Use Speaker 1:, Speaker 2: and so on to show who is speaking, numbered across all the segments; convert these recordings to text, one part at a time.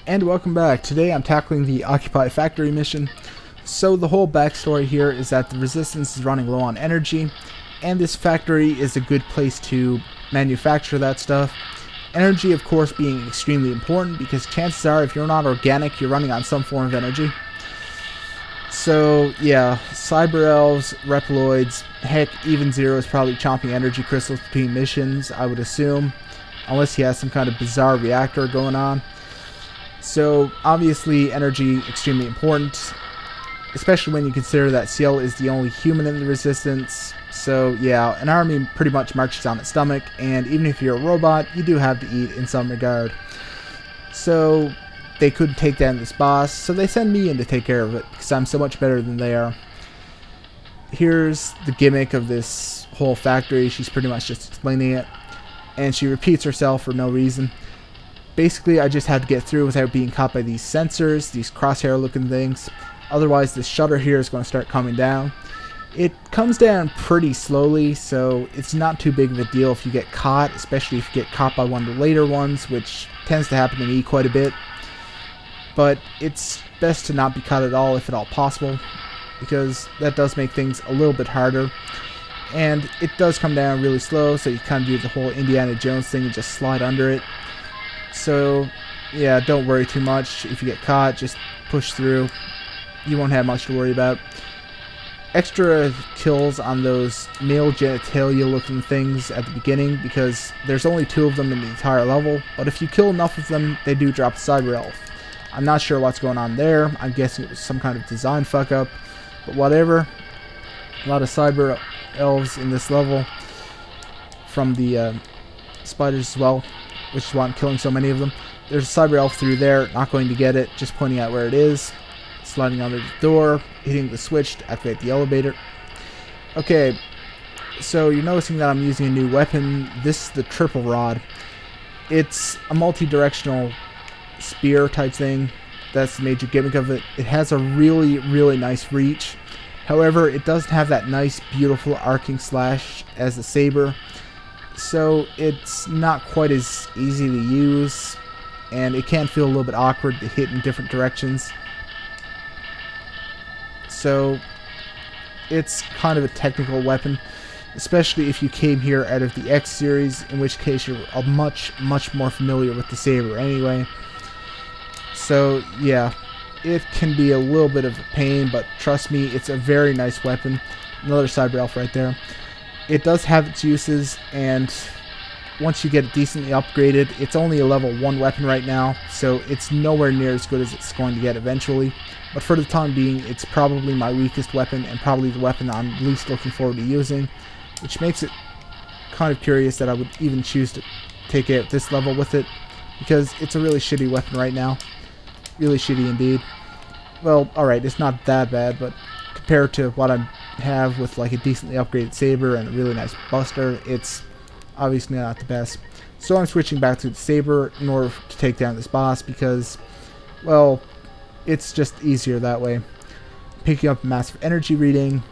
Speaker 1: And welcome back. Today I'm tackling the Occupy Factory mission. So the whole backstory here is that the Resistance is running low on energy, and this factory is a good place to manufacture that stuff. Energy, of course, being extremely important because chances are if you're not organic, you're running on some form of energy. So yeah, Cyber Elves, Reploids, heck, even Zero is probably chomping energy crystals between missions, I would assume, unless he has some kind of bizarre reactor going on. So obviously energy extremely important, especially when you consider that Ciel is the only human in the Resistance. So yeah, an army pretty much marches on its stomach, and even if you're a robot, you do have to eat in some regard. So they could take down this boss, so they send me in to take care of it, because I'm so much better than they are. Here's the gimmick of this whole factory. She's pretty much just explaining it, and she repeats herself for no reason. Basically, I just had to get through without being caught by these sensors, these crosshair looking things. Otherwise, this shutter here is going to start coming down. It comes down pretty slowly, so it's not too big of a deal if you get caught, especially if you get caught by one of the later ones, which tends to happen to me quite a bit. But it's best to not be caught at all if at all possible, because that does make things a little bit harder. And it does come down really slow, so you kind of do the whole Indiana Jones thing and just slide under it. So yeah, don't worry too much. If you get caught, just push through. You won't have much to worry about. Extra kills on those male genitalia looking things at the beginning, because there's only 2 of them in the entire level, but if you kill enough of them, they do drop the Cyber Elf. I'm not sure what's going on there. I'm guessing it was some kind of design fuck up, but whatever. A lot of Cyber Elves in this level from the spiders as well, which is why I'm killing so many of them. There's a Cyber Elf through there, not going to get it, just pointing out where it is. Sliding under the door, hitting the switch to activate the elevator. Okay, so you're noticing that I'm using a new weapon. This is the Triple Rod. It's a multi-directional spear type thing. That's the major gimmick of it. It has a really, really nice reach. However, it doesn't have that nice, beautiful arcing slash as the saber. So it's not quite as easy to use, and it can feel a little bit awkward to hit in different directions. So it's kind of a technical weapon, especially if you came here out of the X series, in which case you're much more familiar with the saber anyway. So yeah, it can be a little bit of a pain, but trust me, it's a very nice weapon. Another Cyber Elf right there. It does have its uses, and once you get it decently upgraded, it's only a level 1 weapon right now, so it's nowhere near as good as it's going to get eventually. But for the time being, it's probably my weakest weapon, and probably the weapon I'm least looking forward to using, which makes it kind of curious that I would even choose to take it at this level with it, because it's a really shitty weapon right now. Really shitty indeed. Well, alright, it's not that bad, but compared to what I have with like a decently upgraded saber and a really nice buster, it's obviously not the best. So I'm switching back to the saber in order to take down this boss, because, well, it's just easier that way. Picking up a massive energy reading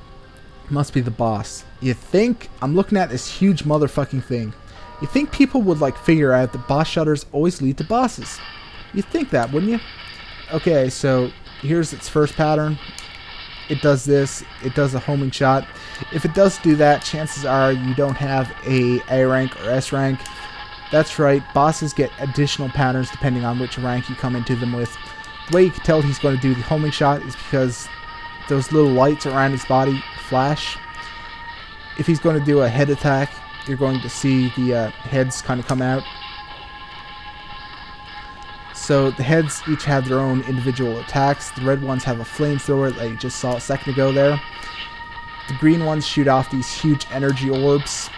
Speaker 1: must be the boss. You think? I'm looking at this huge motherfucking thing. You think people would like figure out that boss shutters always lead to bosses? You'd think that, wouldn't you? Okay, so here's its first pattern. It does this. It does a homing shot. If it does do that, chances are you don't have A rank or S rank. That's right, bosses get additional patterns depending on which rank you come into them with. The way you can tell he's going to do the homing shot is because those little lights around his body flash. If he's going to do a head attack, you're going to see the heads kind of come out. So the heads each have their own individual attacks. The red ones have a flamethrower that you just saw a second ago there. The green ones shoot off these huge energy orbs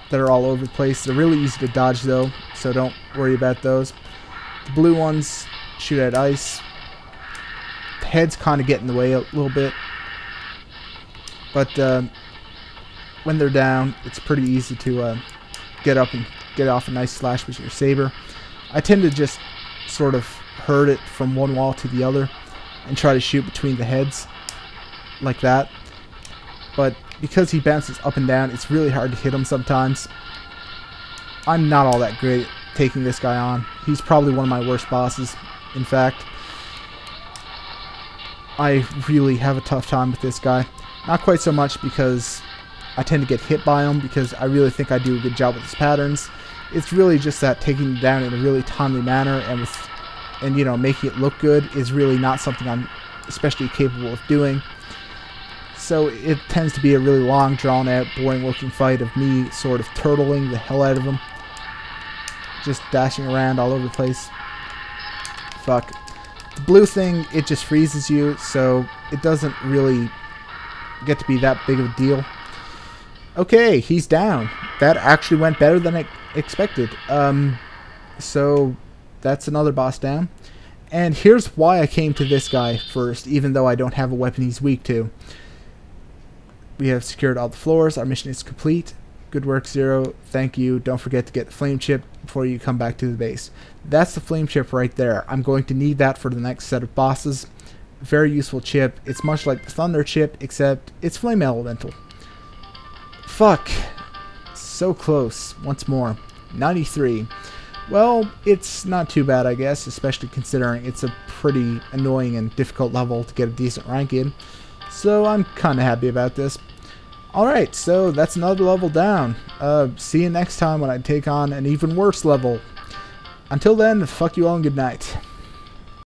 Speaker 1: that are all over the place. They're really easy to dodge though, so don't worry about those. The blue ones shoot at ice. The heads kind of get in the way a little bit, but when they're down, it's pretty easy to get up and get off a nice slash with your saber. I tend to just sort of herd it from one wall to the other and try to shoot between the heads like that. But because he bounces up and down, it's really hard to hit him sometimes. I'm not all that great taking this guy on. He's probably one of my worst bosses, in fact. I really have a tough time with this guy. Not quite so much because I tend to get hit by him, because I really think I do a good job with his patterns. It's really just that taking him down in a really timely manner and you know, making it look good is really not something I'm especially capable of doing. So it tends to be a really long, drawn-out, boring-looking fight of me sort of turtling the hell out of him. Just dashing around all over the place. Fuck. The blue thing, it just freezes you, so it doesn't really get to be that big of a deal. Okay, he's down. That actually went better than I expected. So that's another boss down. And here's why I came to this guy first, even though I don't have a weapon he's weak to. We have secured all the floors. Our mission is complete. Good work, Zero. Thank you. Don't forget to get the flame chip before you come back to the base. That's the flame chip right there. I'm going to need that for the next set of bosses. Very useful chip. It's much like the thunder chip, except it's flame elemental. Fuck. So close. Once more. 93. Well, it's not too bad, I guess, especially considering it's a pretty annoying and difficult level to get a decent rank in. So I'm kind of happy about this. Alright, so that's another level down. See you next time when I take on an even worse level. Until then, fuck you all and good night.